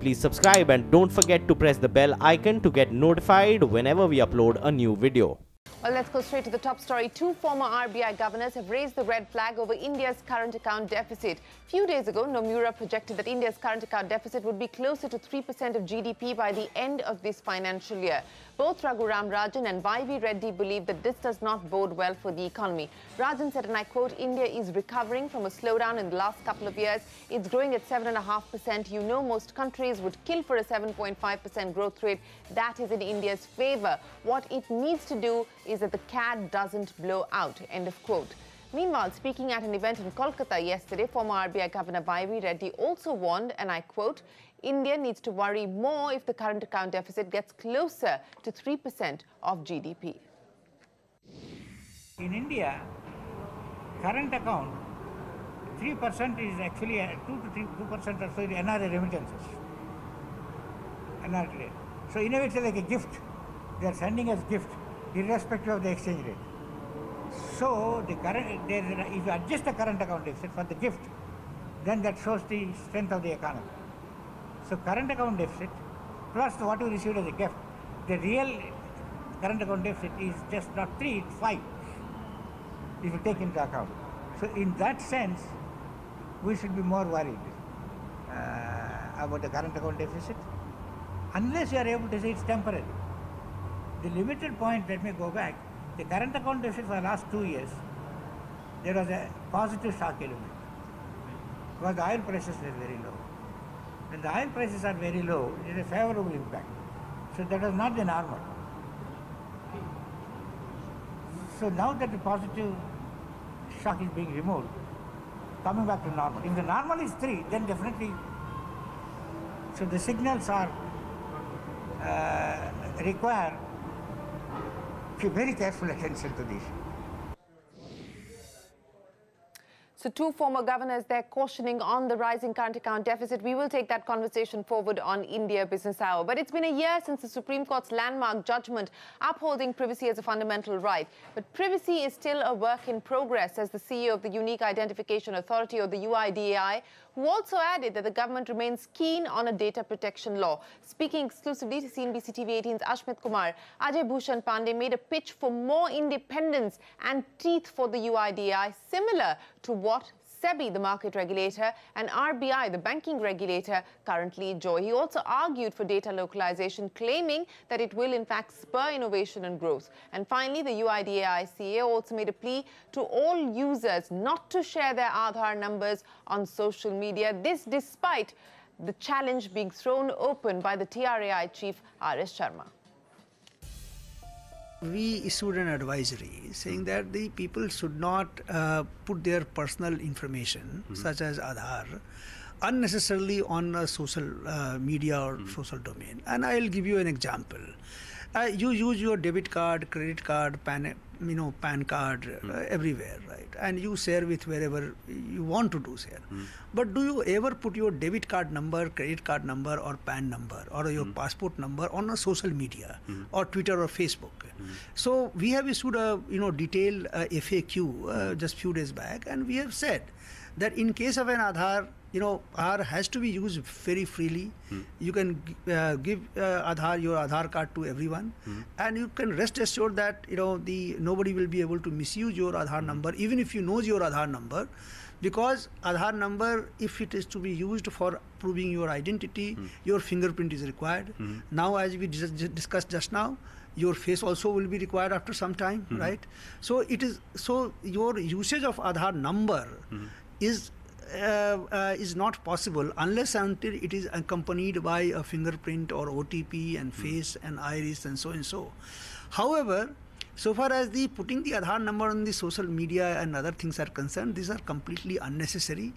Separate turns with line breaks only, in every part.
Please subscribe and don't forget to press the bell icon to get notified whenever we upload a new video.
Well, let's go straight to the top story. Two former RBI governors have raised the red flag over India's current account deficit. A few days ago, Nomura projected that India's current account deficit would be closer to 3% of GDP by the end of this financial year. Both Raghuram Rajan and YV Reddy believe that this does not bode well for the economy. Rajan said, and I quote, India is recovering from a slowdown in the last couple of years. It's growing at 7.5%. You know, most countries would kill for a 7.5% growth rate. That is in India's favor. What it needs to do is that the cat doesn't blow out, end of quote. Meanwhile, speaking at an event in Kolkata yesterday, former RBI Governor YV Reddy also warned, and I quote, India needs to worry more if the current account deficit gets closer to 3% of GDP.
In India, current account, 3% is actually 2% or so the NRA remittances. NRA. So in a way it's like a gift. They are sending us gift, irrespective of the exchange rate. So the if you adjust the current account deficit for the gift, then that shows the strength of the economy. So current account deficit plus what you received as a gift, the real current account deficit is just not 3, it's 5, if you take into account. So in that sense, we should be more worried about the current account deficit, unless you are able to say it's temporary. The limited point, let me go back, the current account deficit for the last 2 years, there was a positive shock element, because the oil prices were very low. When the oil prices are very low, it is a favorable impact. So that was not the normal. So now that the positive shock is being removed, coming back to normal. If the normal is 3, then definitely, so the signals are require very careful attention to this.
So two former governors, they're cautioning on the rising current account deficit. We will take that conversation forward on India Business Hour. But it's been a year since the Supreme Court's landmark judgment upholding privacy as a fundamental right. But privacy is still a work in progress, says the CEO of the Unique Identification Authority, or the UIDAI, who also added that the government remains keen on a data protection law. Speaking exclusively to CNBC TV18's Ashmit Kumar, Ajay Bhushan Pandey made a pitch for more independence and teeth for the UIDAI, similar to what SEBI, the market regulator, and RBI, the banking regulator, currently enjoy. He also argued for data localization, claiming that it will in fact spur innovation and growth. And finally, the UIDAI CEO also made a plea to all users not to share their Aadhaar numbers on social media. This despite the challenge being thrown open by the TRAI chief R.S. Sharma.
We issued an advisory saying that the people should not put their personal information, such as Aadhaar, unnecessarily on a social media or social domain. And I'll give you an example. You use your debit card, credit card, PAN card everywhere, right? And you share with wherever you want to do share. But do you ever put your debit card number, credit card number, or PAN number, or your passport number on a social media, or Twitter or Facebook? So we have issued a detailed FAQ just few days back, and we have said that in case of an Aadhaar, Aadhaar has to be used very freely. You can give your Aadhaar card to everyone, and you can rest assured that nobody will be able to misuse your Aadhaar number, even if you knows your Aadhaar number, because Aadhaar number, if it is to be used for proving your identity, your fingerprint is required. Now, as we discussed just now, your face also will be required after some time, right? So your usage of Aadhaar number is not possible unless until it is accompanied by a fingerprint or OTP and face and iris and so and so. However, so far as the putting the Aadhaar number on the social media and other things are concerned, these are completely unnecessary.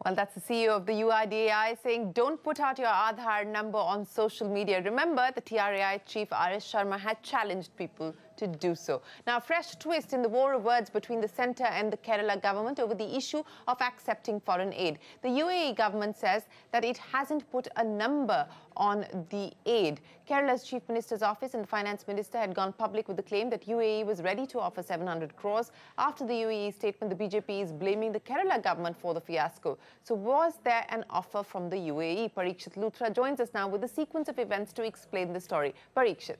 Well, that's the CEO of the UIDAI saying don't put out your Aadhaar number on social media. Remember, the TRAI chief R.S. Sharma had challenged people to do so. Now, a fresh twist in the war of words between the centre and the Kerala government over the issue of accepting foreign aid. The UAE government says that it hasn't put a number on the aid. Kerala's Chief Minister's office and the Finance Minister had gone public with the claim that UAE was ready to offer 700 crores. After the UAE statement, the BJP is blaming the Kerala government for the fiasco. So was there an offer from the UAE? Parikshit Luthra joins us now with the sequence of events to explain the story. Parikshit.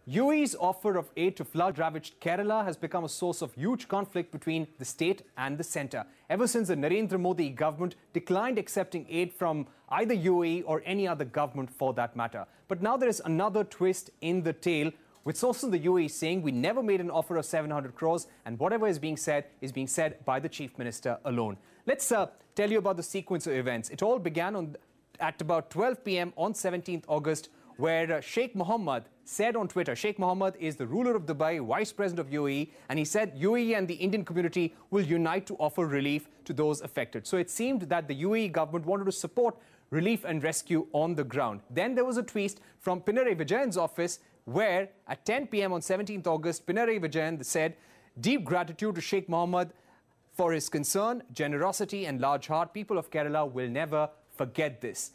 UAE's offer of aid to flood-ravaged Kerala has become a source of huge conflict between the state and the centre. Ever since the Narendra Modi government declined accepting aid from either UAE or any other government for that matter. But now there is another twist in the tale, with sources in the UAE saying we never made an offer of 700 crores and whatever is being said by the Chief Minister alone. Let's tell you about the sequence of events. It all began at about 12 p.m. on 17th August, where Sheikh Mohammed said on Twitter, Sheikh Mohammed is the ruler of Dubai, vice president of UAE, and he said UAE and the Indian community will unite to offer relief to those affected. So it seemed that the UAE government wanted to support relief and rescue on the ground. Then there was a tweet from Pinarayi Vijayan's office where at 10 p.m. on 17th August, Pinarayi Vijayan said, deep gratitude to Sheikh Mohammed for his concern, generosity and large heart. People of Kerala will never forget this.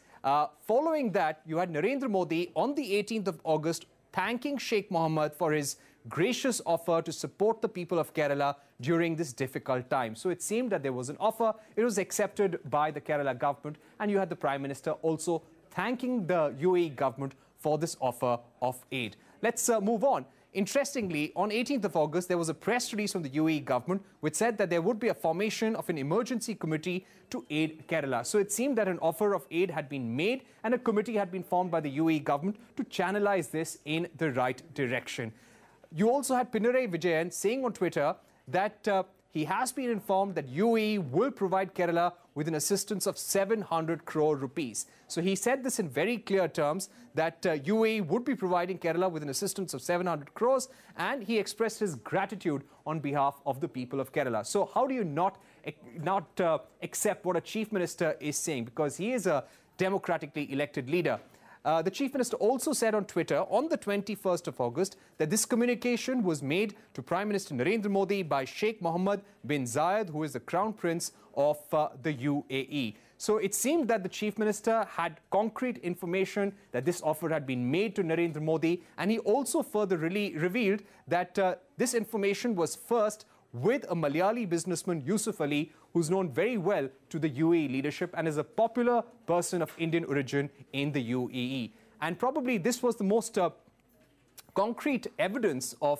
Following that, you had Narendra Modi on the 18th of August thanking Sheikh Mohammed for his gracious offer to support the people of Kerala during this difficult time. So it seemed that there was an offer. It was accepted by the Kerala government, and you had the Prime Minister also thanking the UAE government for this offer of aid. Let's move on. Interestingly, on 18th of August, there was a press release from the UAE government which said that there would be a formation of an emergency committee to aid Kerala. So it seemed that an offer of aid had been made and a committee had been formed by the UAE government to channelize this in the right direction. You also had Pinarayi Vijayan saying on Twitter that he has been informed that UAE will provide Kerala with an assistance of 700 crore rupees. So he said this in very clear terms that UAE would be providing Kerala with an assistance of 700 crores, and he expressed his gratitude on behalf of the people of Kerala. So how do you not accept what a chief minister is saying? Because he is a democratically elected leader. The Chief Minister also said on Twitter on the 21st of August that this communication was made to Prime Minister Narendra Modi by Sheikh Mohammed bin Zayed, who is the Crown Prince of the UAE. So it seemed that the Chief Minister had concrete information that this offer had been made to Narendra Modi, and he also further revealed that this information was first with a Malayali businessman, Yusuf Ali, who's known very well to the UAE leadership and is a popular person of Indian origin in the UAE. And probably this was the most concrete evidence of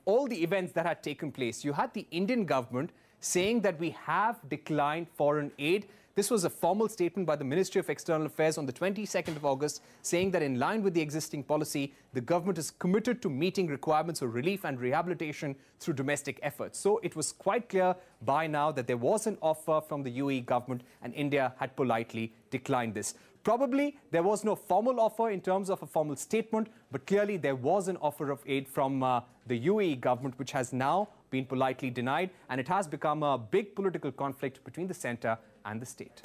all the events that had taken place. You had the Indian government saying that we have declined foreign aid. This was a formal statement by the Ministry of External Affairs on the 22nd of August, saying that in line with the existing policy, the government is committed to meeting requirements of relief and rehabilitation through domestic efforts. So it was quite clear by now that there was an offer from the UAE government, and India had politely declined this. Probably there was no formal offer in terms of a formal statement, but clearly there was an offer of aid from the UAE government, which has now been politely denied, and it has become a big political conflict between the centre and the state.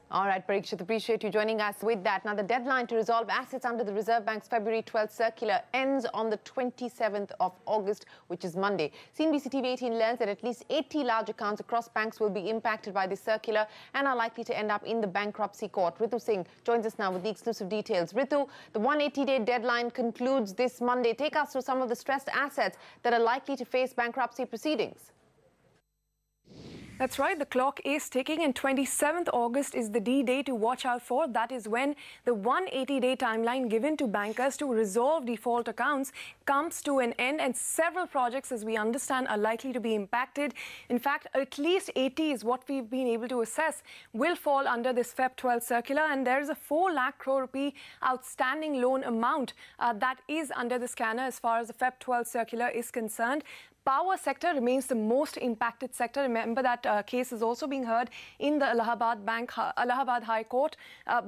All right, Parikshit, appreciate you joining us with that. Now, the deadline to resolve assets under the Reserve Bank's February 12th circular ends on the 27th of August, which is Monday. CNBC TV18 learns that at least 80 large accounts across banks will be impacted by this circular and are likely to end up in the bankruptcy court. Ritu Singh joins us now with the exclusive details. Ritu, the 180-day deadline concludes this Monday. Take us through some of the stressed assets that are likely to face bankruptcy proceedings.
That's right, the clock is ticking, and 27th August is the D-day to watch out for. That is when the 180-day timeline given to bankers to resolve default accounts comes to an end, and several projects, as we understand, are likely to be impacted. In fact, at least 80 is what we've been able to assess will fall under this Feb 12 circular, and there is a 4 lakh crore rupee outstanding loan amount that is under the scanner as far as the Feb 12 circular is concerned. Power sector remains the most impacted sector. Remember that case is also being heard in the Allahabad High Court.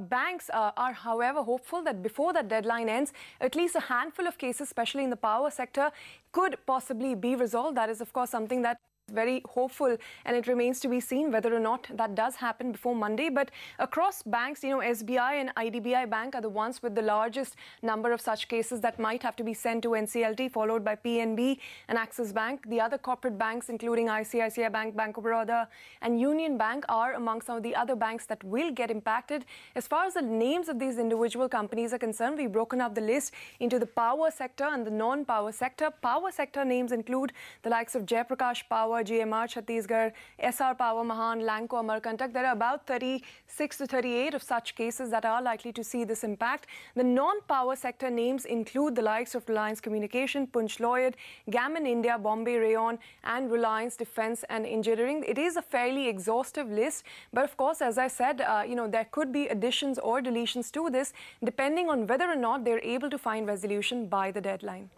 Banks are, however, hopeful that before that deadline ends, at least a handful of cases, especially in the power sector, could possibly be resolved. That is, of course, something that very hopeful, and it remains to be seen whether or not that does happen before Monday. But across banks, SBI and IDBI Bank are the ones with the largest number of such cases that might have to be sent to NCLT, followed by PNB and Axis Bank. The other corporate banks, including ICICI Bank, Bank of Baroda and Union Bank, are among some of the other banks that will get impacted. As far as the names of these individual companies are concerned, we've broken up the list into the power sector and the non-power sector. Power sector names include the likes of Jayaprakash Power, GMR Chhattisgarh, SR Power Mahan, Lanco Amarkantak. There are about 36 to 38 of such cases that are likely to see this impact. The non-power sector names include the likes of Reliance Communication, Punch Lloyd, Gammon India, Bombay Rayon and Reliance Defence and Engineering. It is a fairly exhaustive list, but of course, as I said, there could be additions or deletions to this depending on whether or not they're able to find resolution by the deadline.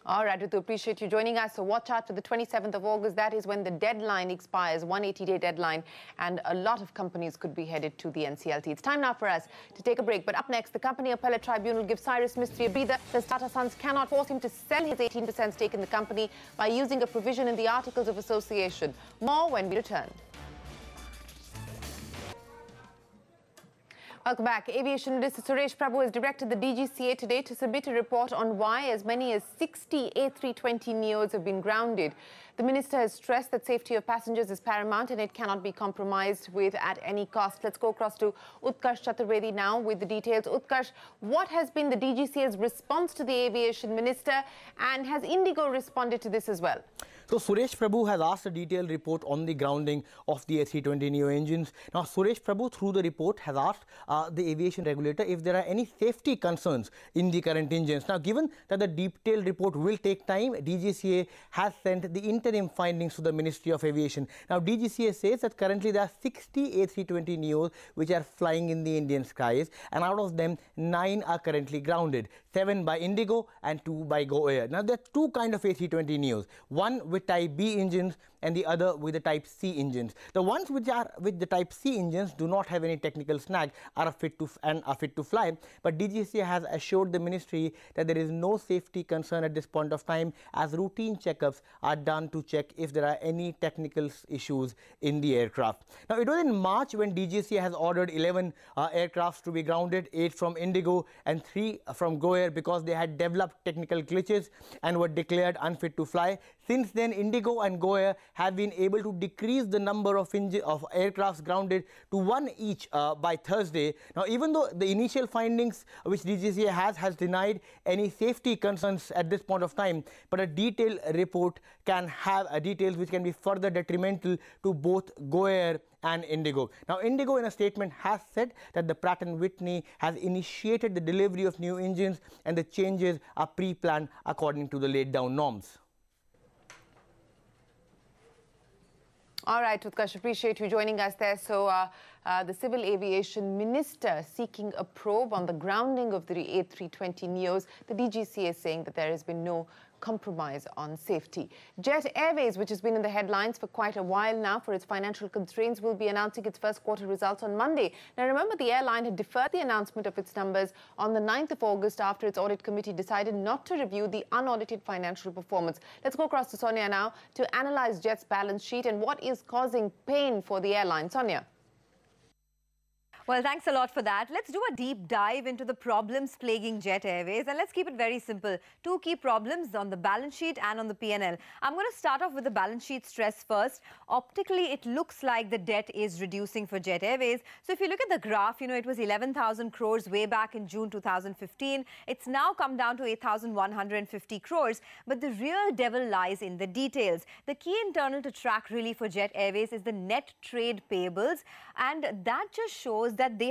All right, Ritu, appreciate you joining us. So watch out for the 27th of August. That is when the deadline expires, 180-day deadline, and a lot of companies could be headed to the NCLT. It's time now for us to take a break. But up next, the Company Appellate Tribunal gives Cyrus Mistry a breather. Says Tata Sons cannot force him to sell his 18% stake in the company by using a provision in the Articles of Association. More when we return. Welcome back. Aviation Minister Suresh Prabhu has directed the DGCA today to submit a report on why as many as 60 A320neos have been grounded. The minister has stressed that safety of passengers is paramount and it cannot be compromised with at any cost. Let's go across to Utkarsh Chaturvedi now with the details. Utkarsh, what has been the DGCA's response to the aviation minister, and has Indigo responded to this as well?
So Suresh Prabhu has asked a detailed report on the grounding of the A320neo engines. Now Suresh Prabhu, through the report, has asked the aviation regulator if there are any safety concerns in the current engines. Now, given that the detailed report will take time, DGCA has sent the interim findings to the Ministry of Aviation. Now DGCA says that currently there are 60 A320neos which are flying in the Indian skies, and out of them 9 are currently grounded, 7 by Indigo and 2 by Goyal. Now there are two kinds of A320neos, one with Type B engines and the other with the Type C engines. The ones which are with the Type C engines do not have any technical snag, are fit to fly. But DGCA has assured the ministry that there is no safety concern at this point of time, as routine checkups are done to check if there are any technical issues in the aircraft. Now it was in March when DGCA has ordered 11 aircrafts to be grounded, 8 from Indigo and 3 from Goyal, because they had developed technical glitches and were declared unfit to fly. Since then, Indigo and Goyal have been able to decrease the number of aircrafts grounded to 1 each by Thursday. Now, even though the initial findings which DGCA has denied any safety concerns at this point of time, but a detailed report can have details which can be further detrimental to both Goyal and Indigo. Now, Indigo in a statement has said that the Pratt & Whitney has initiated the delivery of new engines and the changes are pre-planned according to the laid down norms.
All right, Utkarsh, appreciate you joining us there. So the Civil Aviation Minister seeking a probe on the grounding of the A320neos. The DGCA is saying that there has been no compromise on safety. Jet Airways, which has been in the headlines for quite a while now for its financial constraints, will be announcing its first quarter results on Monday. Now, remember, the airline had deferred the announcement of its numbers on the 9th of August after its audit committee decided not to review the unaudited financial performance. Let's go across to Sonia now to analyze Jet's balance sheet and what is causing pain for the airline. Sonia.
Well, thanks a lot for that. Let's do a deep dive into the problems plaguing Jet Airways, and let's keep it very simple. Two key problems on the balance sheet and on the P&L. I'm going to start off with the balance sheet stress first. Optically, it looks like the debt is reducing for Jet Airways. So if you look at the graph, it was 11,000 crores way back in June 2015. It's now come down to 8,150 crores. But the real devil lies in the details. The key internal to track really for Jet Airways is the net trade payables, and that just shows that they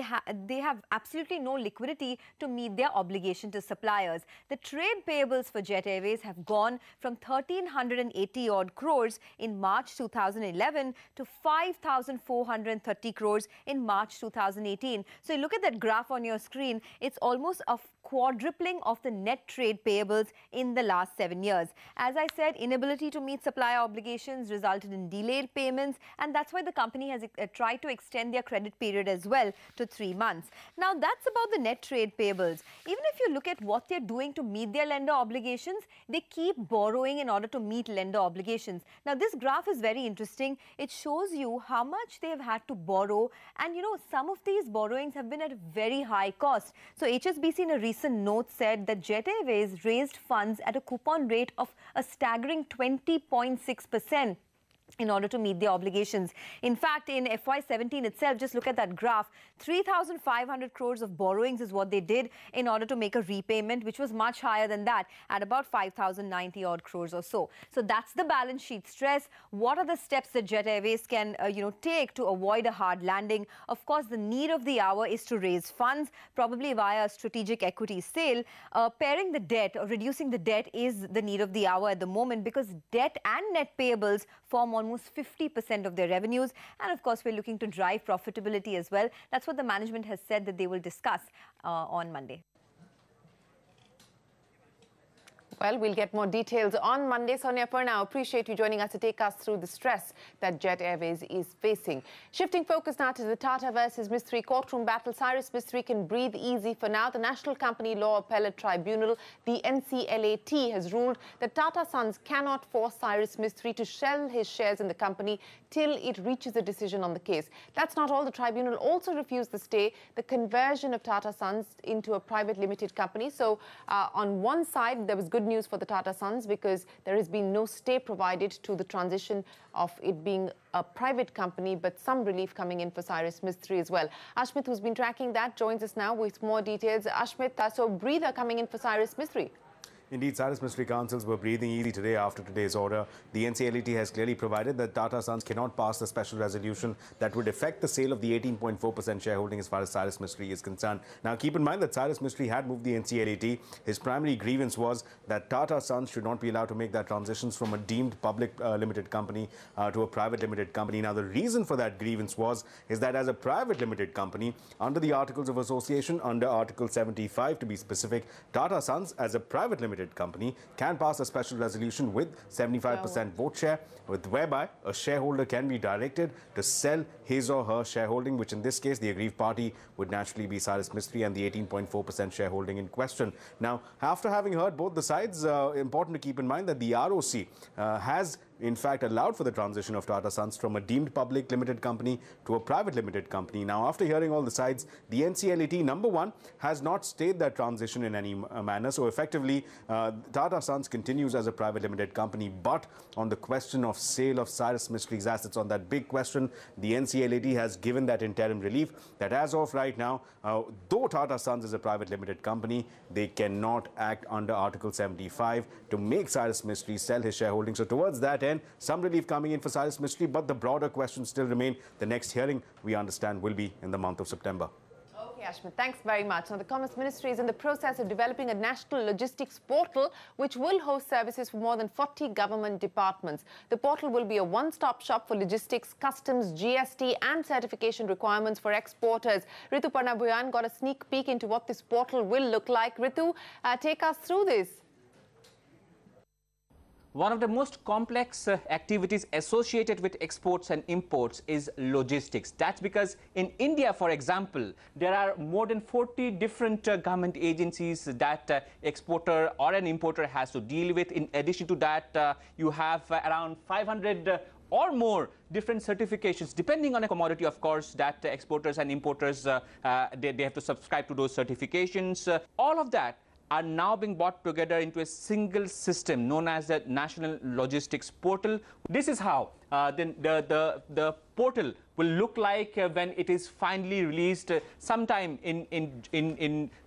have absolutely no liquidity to meet their obligation to suppliers. The trade payables for Jet Airways have gone from 1,380 odd crores in March 2011 to 5,430 crores in March 2018. So you look at that graph on your screen, it's almost a quadrupling of the net trade payables in the last 7 years. As I said, inability to meet supplier obligations resulted in delayed payments, and that's why the company has tried to extend their credit period as well. to 3 months. Now, that's about the net trade payables. Even if you look at what they're doing to meet their lender obligations, they keep borrowing in order to meet lender obligations. Now, this graph is very interesting. It shows you how much they've had to borrow, and you know, some of these borrowings have been at a very high cost. So HSBC in a recent note said that Jet Airways raised funds at a coupon rate of a staggering 20.6%. in order to meet the obligations. In fact, in FY17 itself, just look at that graph, 3,500 crores of borrowings is what they did in order to make a repayment, which was much higher than that, at about 5,090 odd crores or so. So that's the balance sheet stress. What are the steps that Jet Airways can take to avoid a hard landing? Of course, the need of the hour is to raise funds, probably via a strategic equity sale. Pairing the debt or reducing the debt is the need of the hour at the moment, because debt and net payables form almost 50% of their revenues. And of course, we're looking to drive profitability as well. That's what the management has said that they will discuss on Monday.
Well, we'll get more details on Monday. Sonia, for now, appreciate you joining us to take us through the stress that Jet Airways is facing. Shifting focus now to the Tata versus Mistry courtroom battle. Cyrus Mistry can breathe easy for now. The National Company Law Appellate Tribunal, the NCLAT, has ruled that Tata Sons cannot force Cyrus Mistry to sell his shares in the company till it reaches a decision on the case. That's not all. The tribunal also refused the stay, the conversion of Tata Sons into a private limited company. So on one side, there was good news for the Tata Sons because there has been no stay provided to the transition of it being a private company, but some relief coming in for Cyrus Mistry as well. Ashmit, who's been tracking that, joins us now with more details. Ashmit, so breather coming in for Cyrus Mistry.
Indeed, Cyrus Mistry counsels were breathing easy today after today's order. The NCLAT has clearly provided that Tata Sons cannot pass a special resolution that would affect the sale of the 18.4% shareholding as far as Cyrus Mistry is concerned. Now, keep in mind that Cyrus Mistry had moved the NCLAT. His primary grievance was that Tata Sons should not be allowed to make that transitions from a deemed public limited company to a private limited company. Now, the reason for that grievance is that as a private limited company, under the Articles of Association, under Article 75 to be specific, Tata Sons as a private limited company can pass a special resolution with 75% vote share, whereby a shareholder can be directed to sell his or her shareholding, which in this case the aggrieved party would naturally be Cyrus Mistry and the 18.4% shareholding in question. Now, after having heard both the sides, important to keep in mind that the ROC has in fact allowed for the transition of Tata Sons from a deemed public limited company to a private limited company. Now, after hearing all the sides, the NCLAT, number one, has not stayed that transition in any manner. So effectively, Tata Sons continues as a private limited company. But on the question of sale of Cyrus Mistry's assets, on that big question, the NCLAT has given that interim relief that as of right now, though Tata Sons is a private limited company, they cannot act under Article 75 to make Cyrus Mistry sell his shareholding. So towards that end, some relief coming in for Cyrus Mistry, but the broader questions still remain. The next hearing, we understand, will be in the month of September.
Okay, Ashmit, thanks very much. Now, the Commerce Ministry is in the process of developing a national logistics portal which will host services for more than 40 government departments. The portal will be a one-stop shop for logistics, customs, GST and certification requirements for exporters. Ritu Parnabhuyan got a sneak peek into what this portal will look like. Ritu, take us through this.
One of the most complex activities associated with exports and imports is logistics. That's because in India, for example, there are more than 40 different government agencies that exporter or an importer has to deal with. In addition to that, you have around 500 or more different certifications, depending on a commodity, of course, that exporters and importers, they have to subscribe to those certifications. All of that are now being brought together into a single system known as the National Logistics Portal. This is how the portal will look like when it is finally released sometime in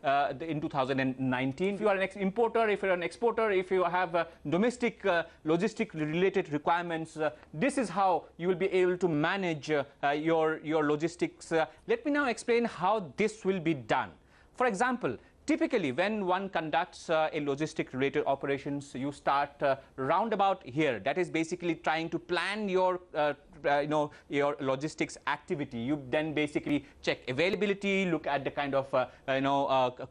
2019. If you are an importer, if you are an exporter, if you have domestic logistic related requirements, this is how you will be able to manage your logistics. Let me now explain how this will be done. For example, typically, when one conducts a logistic-related operations, you start roundabout here. That is basically trying to plan your your logistics activity. You then basically check availability, look at the kind of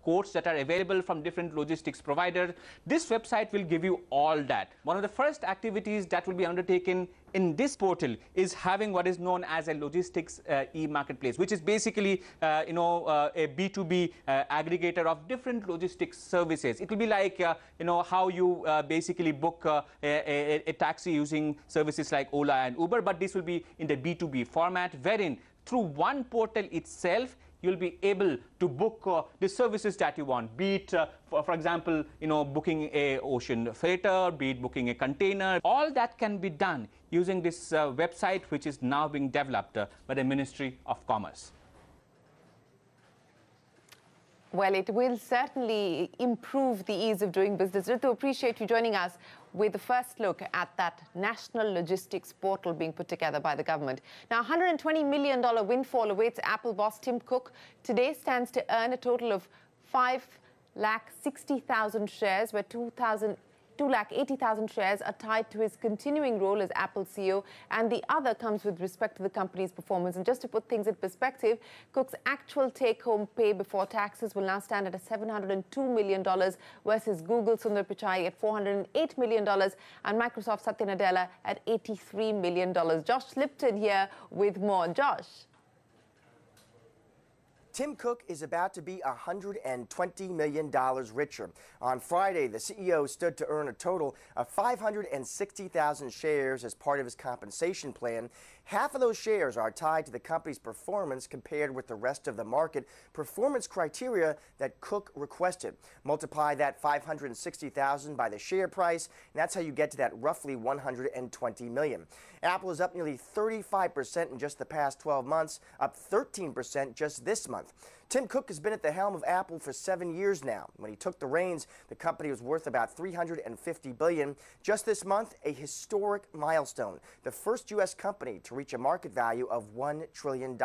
quotes that are available from different logistics providers. This website will give you all that. One of the first activities that will be undertaken in this portal is having what is known as a logistics e-marketplace, which is basically, a B2B aggregator of different logistics services. It will be like, how you basically book a taxi using services like Ola and Uber, but this will be in the B2B format, wherein through one portal itself, you'll be able to book the services that you want, be it, for example, booking a ocean freighter, be it booking a container. All that can be done using this website, which is now being developed by the Ministry of Commerce.
Well, it will certainly improve the ease of doing business. Ritu, appreciate you joining us with the first look at that national logistics portal being put together by the government. Now, $120 million windfall awaits Apple boss Tim Cook. Today stands to earn a total of 5,60,000 shares, where 2,80,000 shares are tied to his continuing role as Apple CEO, and the other comes with respect to the company's performance. And just to put things in perspective, Cook's actual take-home pay before taxes will now stand at $702 million versus Google Sundar Pichai at $408 million and Microsoft Satya Nadella at $83 million. Josh Lipton here with more. Josh.
Tim Cook is about to be $120 million richer. On Friday, the CEO stood to earn a total of 560,000 shares as part of his compensation plan. Half of those shares are tied to the company's performance compared with the rest of the market performance criteria that Cook requested. Multiply that 560,000 by the share price, and that's how you get to that roughly 120 million. Apple is up nearly 35% in just the past 12 months, up 13% just this month. Tim Cook has been at the helm of Apple for 7 years now. When he took the reins, the company was worth about $350 billion. Just this month, a historic milestone, the first U.S. company to reach a market value of $1 trillion.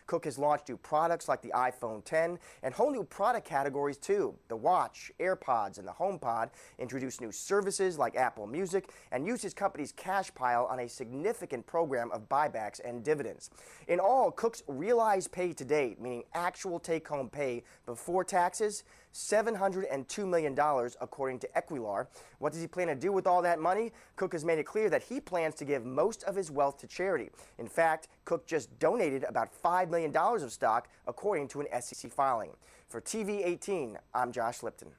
Cook has launched new products like the iPhone X and whole new product categories too. The Watch, AirPods, and the HomePod introduced new services like Apple Music and used his company's cash pile on a significant program of buybacks and dividends. In all, Cook's realized pay to date, meaning actual take-home pay before taxes, $702 million, according to Equilar. What does he plan to do with all that money? Cook has made it clear that he plans to give most of his wealth to charity. In fact, Cook just donated about $5 million of stock, according to an SEC filing. For TV18, I'm Josh Lipton.